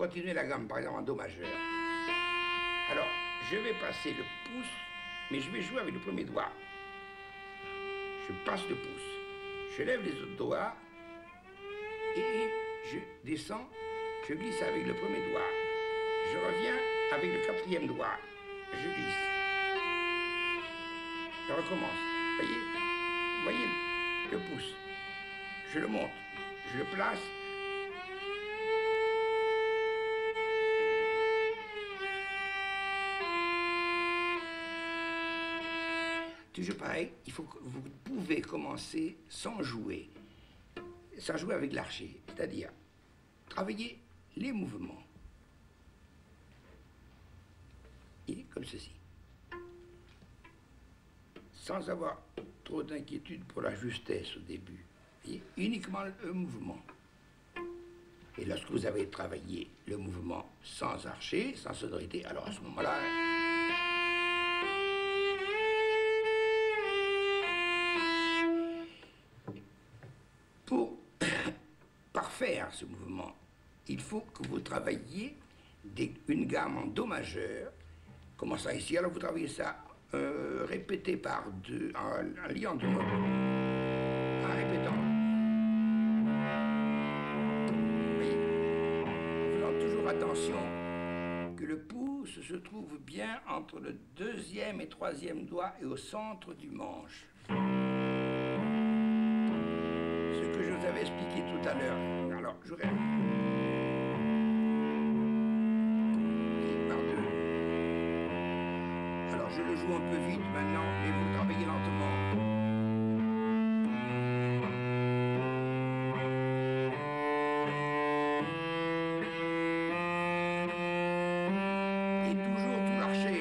continuer la gamme, par exemple en Do majeur. Alors, je vais passer le pouce, mais je vais jouer avec le premier doigt. Je passe le pouce, je lève les autres doigts et je descends, je glisse avec le premier doigt. Je reviens avec le quatrième doigt, je glisse. Je recommence. Voyez le pouce. Je le monte, je le place. Toujours pareil, il faut que vous pouvez commencer sans jouer avec l'archet, c'est-à-dire travailler les mouvements. Et comme ceci. Sans avoir trop d'inquiétude pour la justesse au début. Et uniquement le mouvement. Et lorsque vous avez travaillé le mouvement sans archet, sans sonorité, alors à ce moment-là... Pour parfaire ce mouvement, il faut que vous travailliez une gamme en Do majeur. Commençant ici, alors vous travaillez ça répété par deux, en liant deux notes, en répétant. En faisant toujours attention que le pouce se trouve bien entre le deuxième et troisième doigt et au centre du manche. Ce que je vous avais expliqué tout à l'heure. Alors, je répète. Je le joue un peu vite maintenant, mais vous travaillez lentement. Et toujours tout l'archet.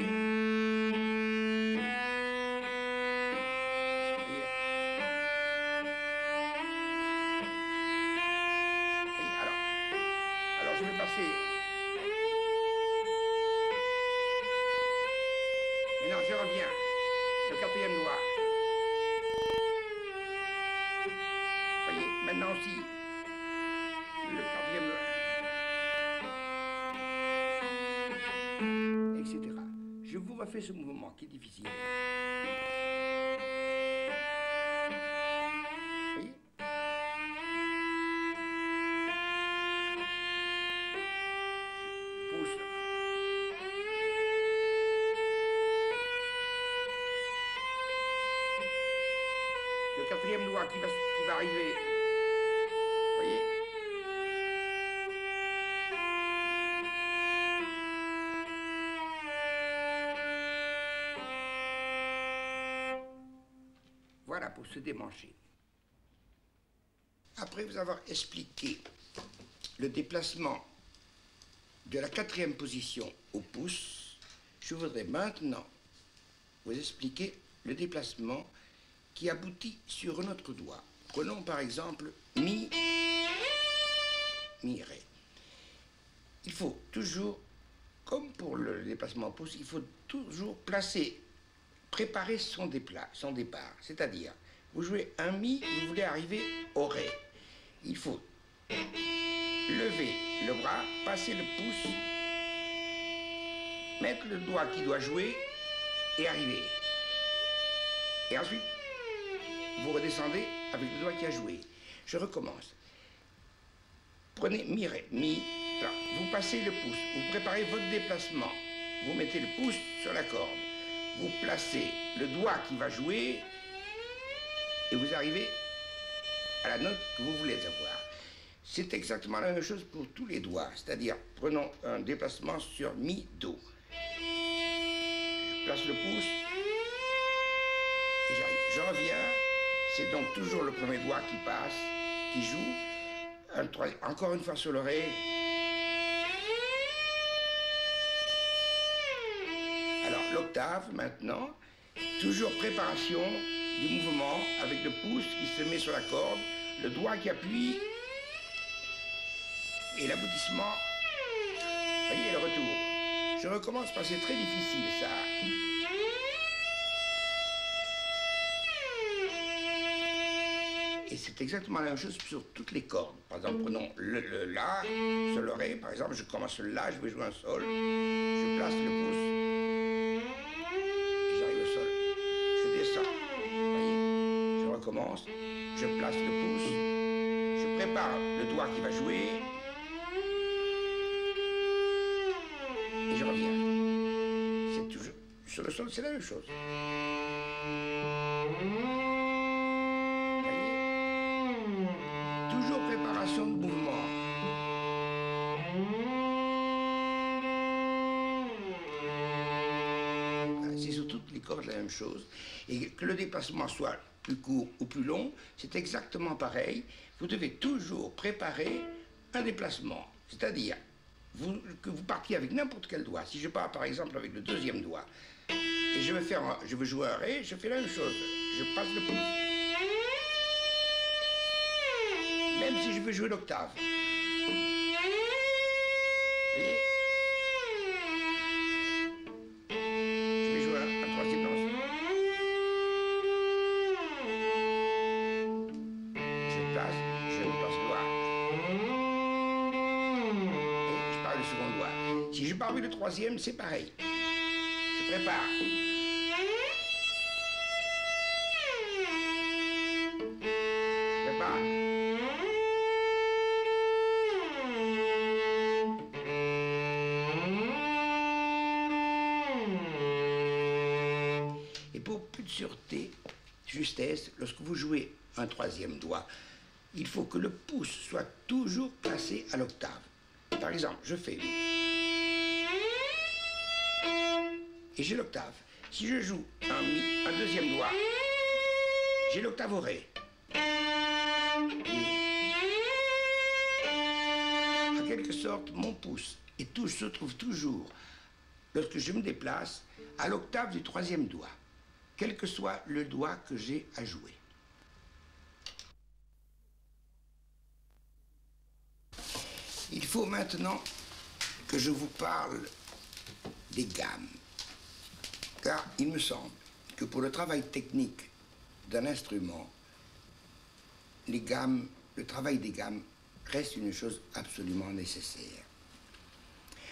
Alors je vais passer. Maintenant, je reviens. Le quatrième doigt. Voyez, maintenant aussi. Le quatrième doigt. Etc. Je vous refais ce mouvement qui est difficile. Voyez? Pouce. Le quatrième doigt qui va arriver. Voyez? Voilà pour se démancher. Après vous avoir expliqué le déplacement de la quatrième position au pouce, je voudrais maintenant vous expliquer le déplacement qui aboutit sur un autre doigt. Prenons par exemple Mi, Mi, Ré. Il faut toujours, comme pour le déplacement au pouce, il faut toujours préparer son départ. C'est-à-dire, vous jouez un Mi, vous voulez arriver au Ré. Il faut lever le bras, passer le pouce, mettre le doigt qui doit jouer et arriver. Et ensuite, vous redescendez avec le doigt qui a joué. Je recommence. Prenez Mi, Ré, Mi. Alors, vous passez le pouce, vous préparez votre déplacement. Vous mettez le pouce sur la corde. Vous placez le doigt qui va jouer et vous arrivez à la note que vous voulez avoir. C'est exactement la même chose pour tous les doigts. C'est-à-dire, prenons un déplacement sur Mi, Do. Je place le pouce et j'arrive. Je reviens. C'est donc toujours le premier doigt qui passe, qui joue. Encore une fois sur le Ré. Alors l'octave maintenant, toujours préparation du mouvement avec le pouce qui se met sur la corde, le doigt qui appuie et l'aboutissement. Voyez le retour. Je recommence parce que c'est très difficile ça. Et c'est exactement la même chose sur toutes les cordes. Par exemple, prenons le La sur le Ré. Par exemple, je commence le La, je vais jouer un Sol. Je place le pouce. Et j'arrive au Sol. Je descends. Vous voyez? Je recommence. Je place le pouce. Je prépare le doigt qui va jouer. Et je reviens. C'est toujours... Sur le Sol, c'est la même chose. Toujours préparation de mouvement. C'est sur toutes les cordes la même chose. Et que le déplacement soit plus court ou plus long, c'est exactement pareil. Vous devez toujours préparer un déplacement. C'est-à-dire que vous partiez avec n'importe quel doigt. Si je pars par exemple avec le deuxième doigt, et je veux jouer un Ré, je fais la même chose. Je passe le pouce. Même si je veux jouer l'octave. Vous voyez? Je vais jouer un troisième dans je me place le doigt. Et je pars le second doigt. Si je pars avec le troisième, c'est pareil. Je prépare. Je prépare. Et pour plus de sûreté, justesse, lorsque vous jouez un troisième doigt, il faut que le pouce soit toujours placé à l'octave. Par exemple, je fais... Et j'ai l'octave. Si je joue un deuxième doigt, j'ai l'octave au Ré. En quelque sorte, mon pouce se trouve toujours, lorsque je me déplace, à l'octave du troisième doigt, quel que soit le doigt que j'ai à jouer. Il faut maintenant que je vous parle des gammes. Car il me semble que pour le travail technique d'un instrument, le travail des gammes reste une chose absolument nécessaire.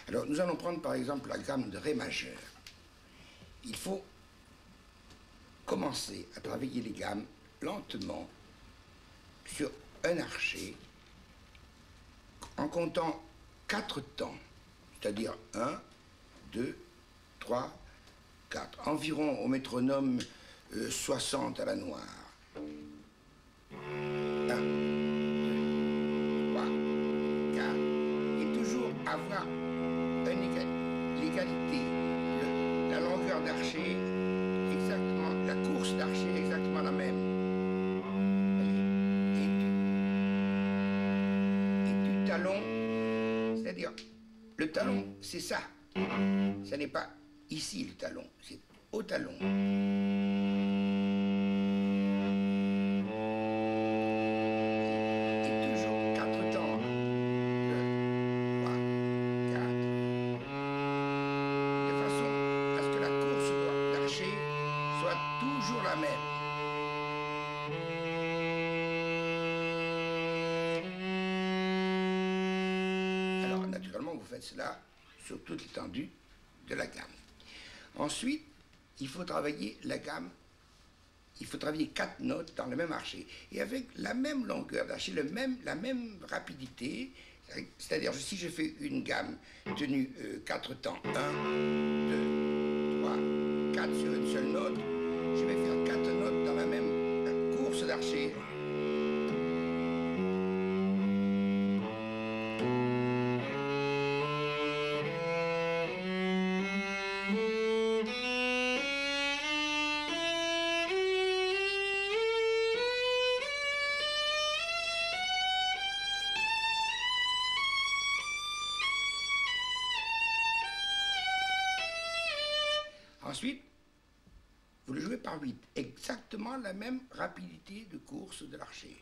Alors nous allons prendre par exemple la gamme de Ré majeur. Il faut commencer à travailler les gammes lentement sur un archet en comptant 4 temps, c'est-à-dire 1, 2, 3, 4, environ au métronome 60 à la noire. 1, 2, 3, 4. Et toujours avoir l'égalité, la longueur d'archet, exactement, la course d'archet exactement la même. Et du talon, c'est-à-dire, le talon, c'est ça. Ce n'est pas ici le talon, c'est au talon. Et toujours 4 temps. 2, 3, 4. De façon à ce que la course d'archet soit toujours la même. Alors, naturellement, vous faites cela sur toute l'étendue de la gamme. Ensuite, il faut travailler la gamme, il faut travailler 4 notes dans le même archet, et avec la même longueur d'archet, la même rapidité, c'est-à-dire si je fais une gamme tenue 4 temps, 1, 2, 3, 4 sur une seule note, je vais faire 4 notes dans la même course d'archet. Ensuite, vous le jouez par 8, exactement la même rapidité de course de l'archet.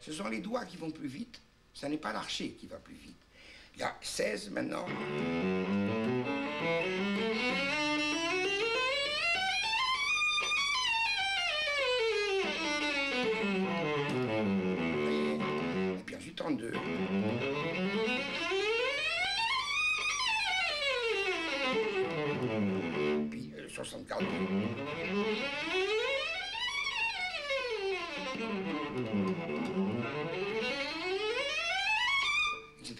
Ce sont les doigts qui vont plus vite, ce n'est pas l'archet qui va plus vite. Il y a 16 maintenant. Et puis ensuite 32. Puis 64. Etc.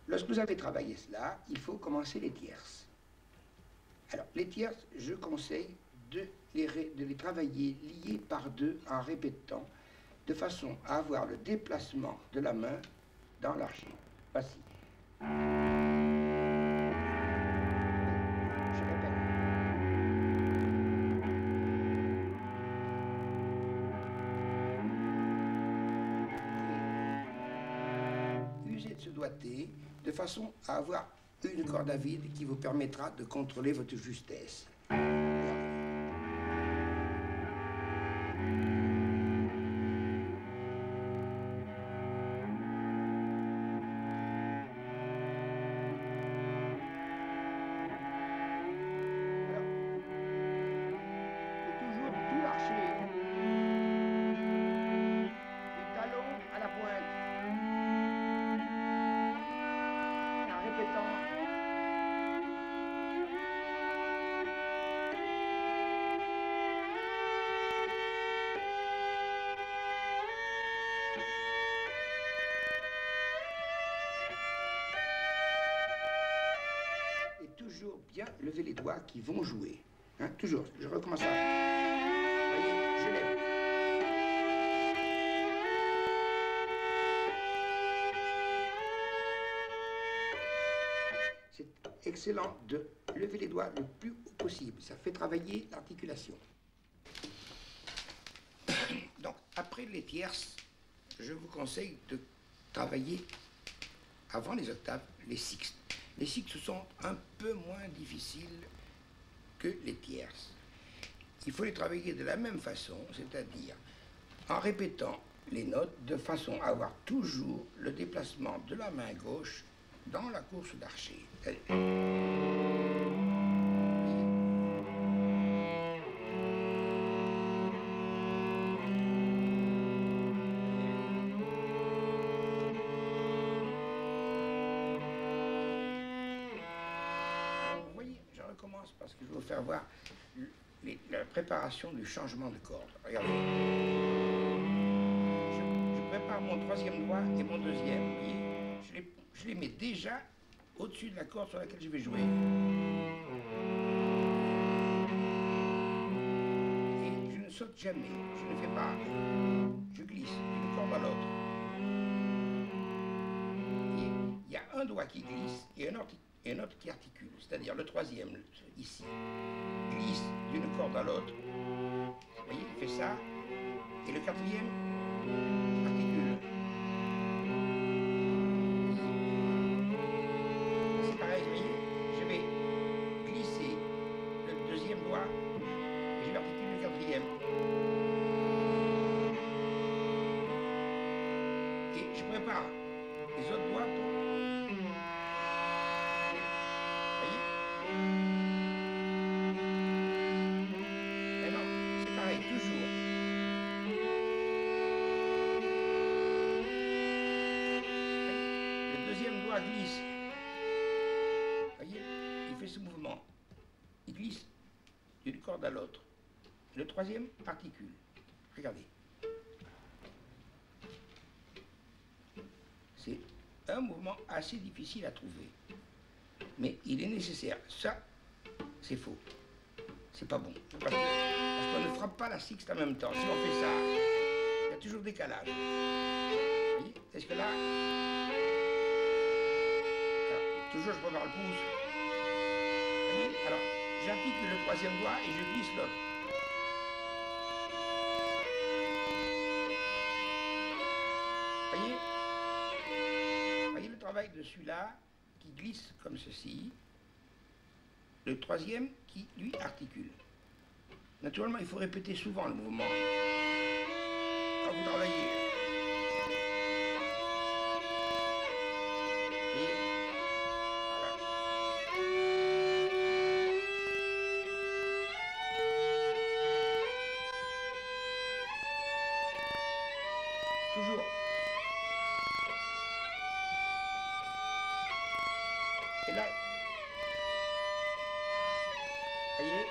Lorsque vous avez travaillé cela, il faut commencer les tierces. Alors, les tierces, je conseille de les travailler liés par deux en répétant, de façon à avoir le déplacement de la main dans l'archet. Voici. Je répète. Et usez de ce doigté de façon à avoir une corde à vide qui vous permettra de contrôler votre justesse. Bien lever les doigts qui vont jouer. Hein, toujours, je recommence à... Voyez, je lève. C'est excellent de lever les doigts le plus haut possible. Ça fait travailler l'articulation. Donc, après les tierces, je vous conseille de travailler, avant les octaves, les sixtes. Les sixtes sont un peu moins difficiles que les tierces. Il faut les travailler de la même façon, c'est-à-dire en répétant les notes de façon à avoir toujours le déplacement de la main gauche dans la course d'archer. Parce que je vais vous faire voir la préparation du changement de corde. Regardez. Je prépare mon troisième doigt et mon deuxième. Vous voyez, je les mets déjà au-dessus de la corde sur laquelle je vais jouer. Et je ne saute jamais. Je ne fais pas. Je glisse d'une corde à l'autre. Il y a un doigt qui glisse et un autre qui articule, c'est-à-dire le troisième, ici, glisse d'une corde à l'autre. Vous voyez, il fait ça, et le quatrième articule. C'est pareil, vous voyez, je vais glisser le deuxième doigt, et je vais articuler le quatrième. Et je prépare les autres doigts pour... Toujours. Le deuxième doigt glisse. Vous voyez, il fait ce mouvement. Il glisse d'une corde à l'autre. Le troisième articule. Regardez. C'est un mouvement assez difficile à trouver. Mais il est nécessaire. Ça, c'est faux. C'est pas bon. Parce qu'on ne frappe pas la sixte en même temps. Si on fait ça, il y a toujours décalage. Vous voyez? Est-ce que là... Alors, toujours je prépare le pouce. Vous voyez? Alors, j'articule le troisième doigt et je glisse l'autre. Vous voyez le travail de celui-là qui glisse comme ceci. Le troisième qui, lui, articule. Naturellement, il faut répéter souvent le mouvement. Quand vous travaillez. voyez, voilà. Toujours. Et là, voyez,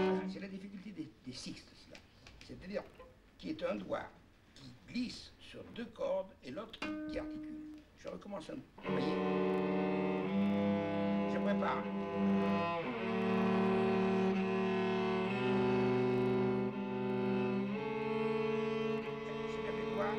voilà, c'est la difficulté des sixtes, cela. C'est-à-dire qui est un doigt qui glisse sur deux cordes et l'autre qui articule. Je recommence un peu. Vous voyez, je prépare. Je lève les doigts.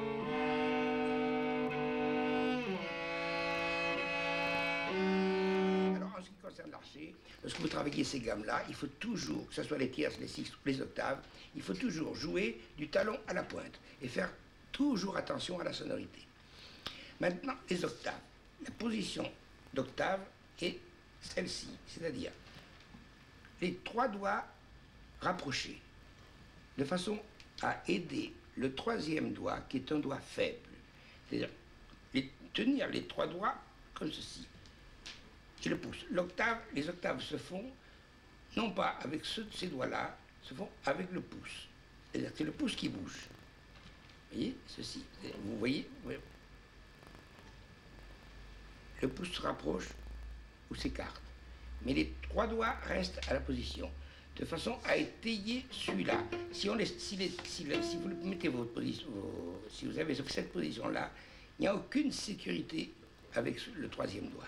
Alors, en ce qui concerne l'archer, lorsque vous travaillez ces gammes-là, il faut toujours, que ce soit les tierces, les sixtes ou les octaves, il faut toujours jouer du talon à la pointe et faire toujours attention à la sonorité. Maintenant, les octaves. La position d'octave est celle-ci, c'est-à-dire les trois doigts rapprochés, de façon à aider le troisième doigt, qui est un doigt faible. C'est-à-dire tenir les trois doigts comme ceci. Et le pouce. Les octaves se font, non pas avec ces doigts-là, se font avec le pouce. C'est-à-dire que c'est le pouce qui bouge. Vous voyez, ceci. Vous voyez, le pouce se rapproche ou s'écarte. Mais les trois doigts restent à la position, de façon à étayer celui-là. Si vous mettez votre position, si vous avez cette position-là, il n'y a aucune sécurité avec le troisième doigt.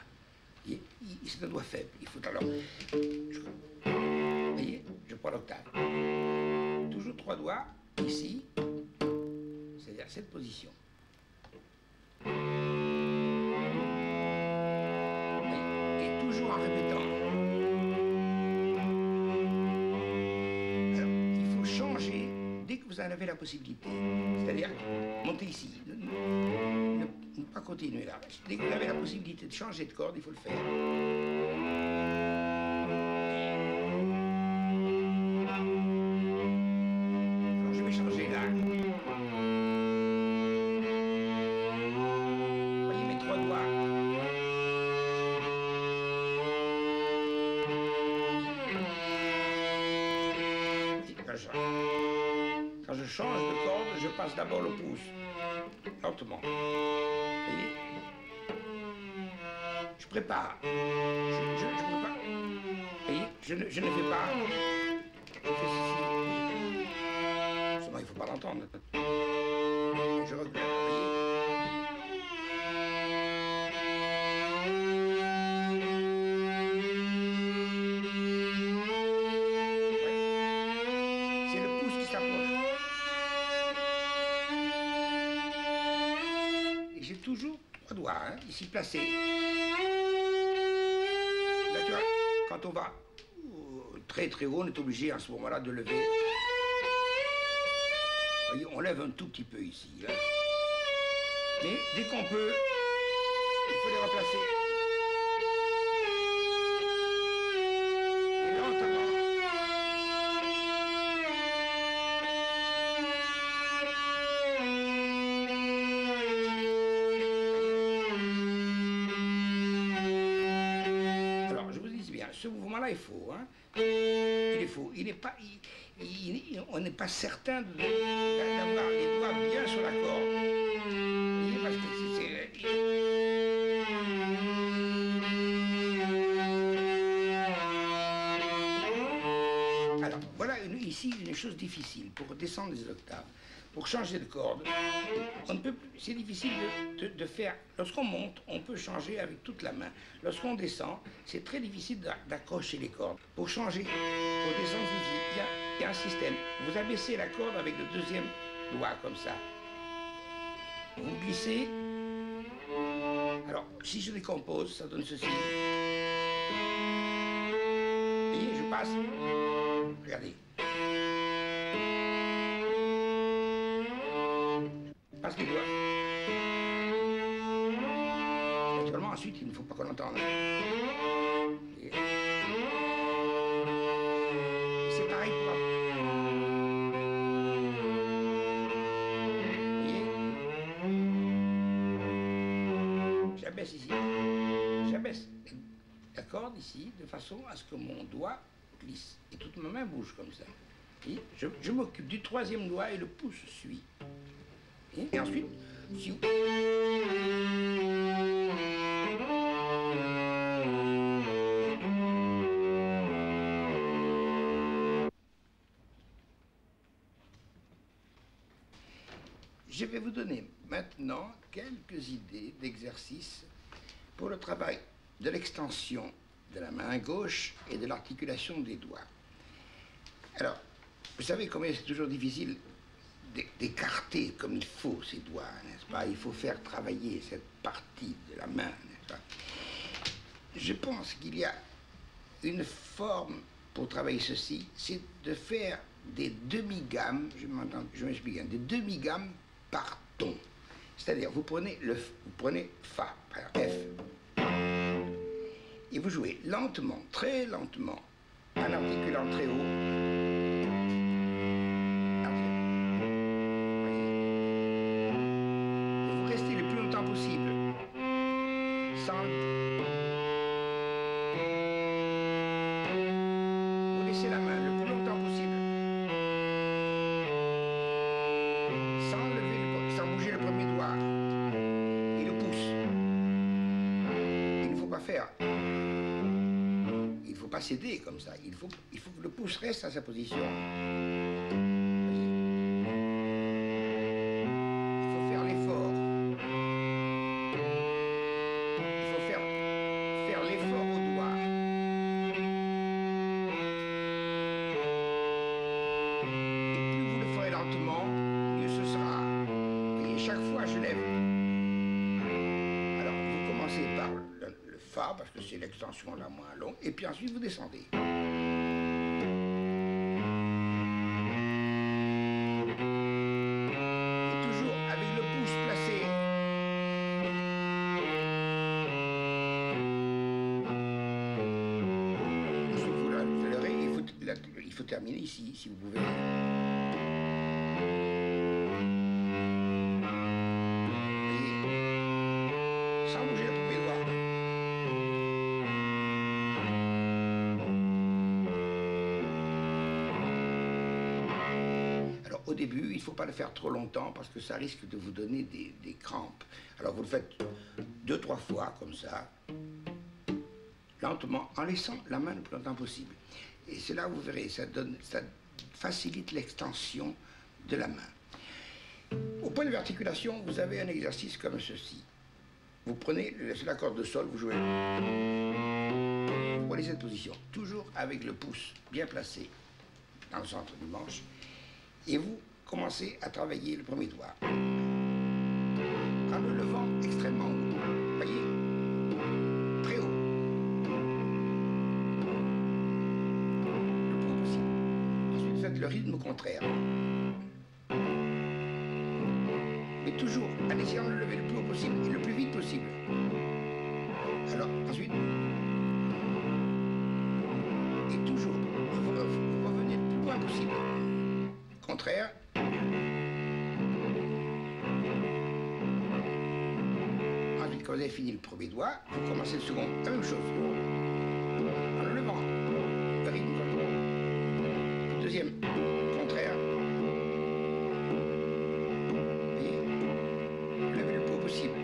C'est un doigt faible. Il faut alors. Vous voyez, je prends l'octave. Toujours trois doigts ici, c'est-à-dire cette position. Et toujours en répétant. Alors, il faut changer dès que vous en avez la possibilité. C'est-à-dire monter ici. Ne pas continuer là. Dès que vous avez la possibilité de changer de corde, il faut le faire. Alors je vais changer là. Vous voyez mes trois doigts. Quand je change de corde, je passe d'abord le pouce. Lentement. Vous voyez? Je prépare. Je prépare. Vous voyez? Je ne fais pas. Je fais ceci. Seulement, il ne faut pas l'entendre. Je recule. Vous voyez? C'est le pouce qui s'approche. Et j'ai toujours trois doigts, hein, ici placés. Là, tu vois, quand on va très très haut, on est obligé à ce moment-là de lever. Vous voyez, on lève un tout petit peu ici. Là. Mais dès qu'on peut, il faut les replacer. Et lentement. Alors, je vous dis bien, ce mouvement-là est faux. Hein. Il est faux. Il n'est pas, on n'est pas certain d'avoir les doigts bien sur la corde. Vous voyez, parce que Alors, voilà ici une chose difficile pour descendre les octaves. Pour changer de corde, on ne peut plus, c'est difficile de faire. Lorsqu'on monte, on peut changer avec toute la main. Lorsqu'on descend, c'est très difficile d'accrocher les cordes. Pour changer, pour descendre, il y a un système. Vous abaissez la corde avec le deuxième doigt, comme ça. Vous glissez. Alors, si je décompose, ça donne ceci. Vous voyez, je passe. Regardez. Je passe les doigts. ensuite, il ne faut pas qu'on entende. Et c'est pareil pour... J'abaisse ici, j'abaisse la corde ici de façon à ce que mon doigt glisse et toute ma main bouge comme ça. Je m'occupe du troisième doigt et le pouce suit. Et ensuite, si vous... Je vais vous donner maintenant quelques idées d'exercices pour le travail de l'extension de la main gauche et de l'articulation des doigts. Alors, vous savez combien c'est toujours difficile d'écarter comme il faut ces doigts, n'est-ce pas? Il faut faire travailler cette partie de la main, n'est-ce pas? Je pense qu'il y a une forme pour travailler ceci, c'est de faire des demi-gammes, je m'explique, des demi-gammes par ton. C'est-à-dire, vous prenez Fa, par exemple, F, et vous jouez lentement, très lentement, en articulant très haut. Et vous restez le plus longtemps possible, sans... Vous laissez la main le plus longtemps possible, sans bouger le premier doigt et le pouce. Il ne faut pas faire. Il ne faut pas céder comme ça. Il faut que le pouce reste à sa position. Il faut faire l'effort. Il faut faire l'effort au doigt. Et plus vous le ferez lentement, mieux ce sera. Et chaque fois, je lève. Alors, vous commencez par le Fa, parce que c'est l'extension la moins longue, et puis ensuite vous descendez. Et toujours avec le pouce placé. Ensuite, vous l'accélérez, il faut terminer ici, si vous pouvez. Sans bouger le premier doigt. Alors au début, il ne faut pas le faire trop longtemps parce que ça risque de vous donner des crampes. Alors vous le faites 2-3 fois comme ça, lentement, en laissant la main le plus longtemps possible. Et c'est là où vous verrez, ça facilite l'extension de la main. Au point de vue articulation, vous avez un exercice comme ceci. Vous prenez la corde de sol, vous jouez. Vous prenez cette position, toujours avec le pouce bien placé dans le centre du manche, et vous commencez à travailler le premier doigt en le levant extrêmement haut. Vous voyez? Très haut. Le plus haut possible. Ensuite, faites le rythme contraire. Mais toujours en essayant de le lever le plus haut possible et le plus vite possible. Alors, ensuite, et toujours, vous revenez le plus loin possible. Contraire. Ensuite, quand vous avez fini le premier doigt, vous commencez le second, la même chose. En le levant, le rythme. Le deuxième, contraire. Possible.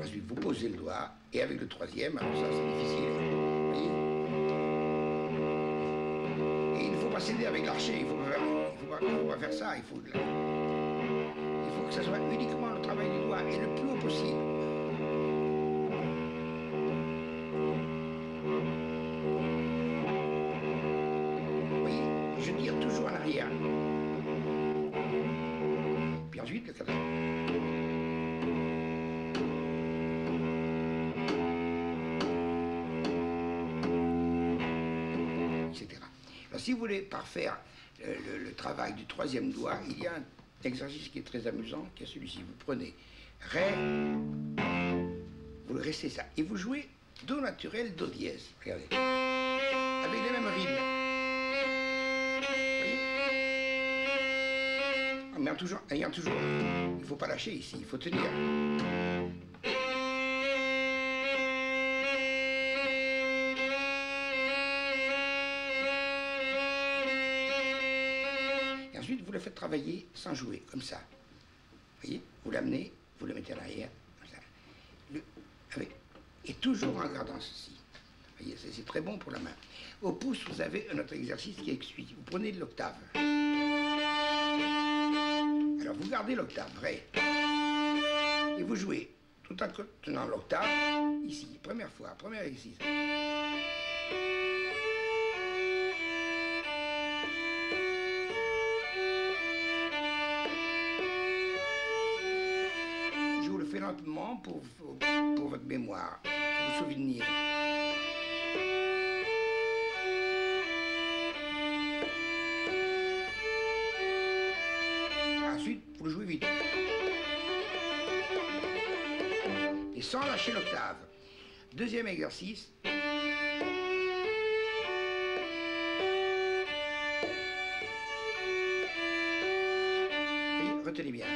Ensuite, vous posez le doigt, et avec le troisième, alors ça c'est difficile, vous voyez. Et il ne faut pas céder avec l'archer, il ne faut pas faire ça, il faut que ça soit uniquement le travail du doigt, et le plus haut possible. Je tire toujours en arrière. Puis ensuite, le quatrième. Etc. Alors si vous voulez parfaire le travail du troisième doigt, il y a un exercice qui est très amusant, qui est celui-ci. Vous prenez Ré, vous restez ça, et vous jouez Do naturel, Do dièse. Regardez. Avec les mêmes rythmes. Vous voyez? Ayant toujours. Il ne faut pas lâcher ici, il faut tenir. Et ensuite, vous le faites travailler sans jouer, comme ça. Vous voyez? Vous l'amenez, vous le mettez à l'arrière, comme ça. Et toujours en gardant ceci. Vous voyez, c'est très bon pour la main. Au pouce, vous avez un autre exercice qui est celui. Vous prenez de l'octave. Alors, vous gardez l'octave, Ré. Et vous jouez, tout en tenant l'octave, ici, première fois, premier exercice. Je vous le fais lentement pour votre mémoire, pour vous souvenir. Ensuite, vous le jouez vite. Et sans lâcher l'octave. Deuxième exercice. Et retenez bien.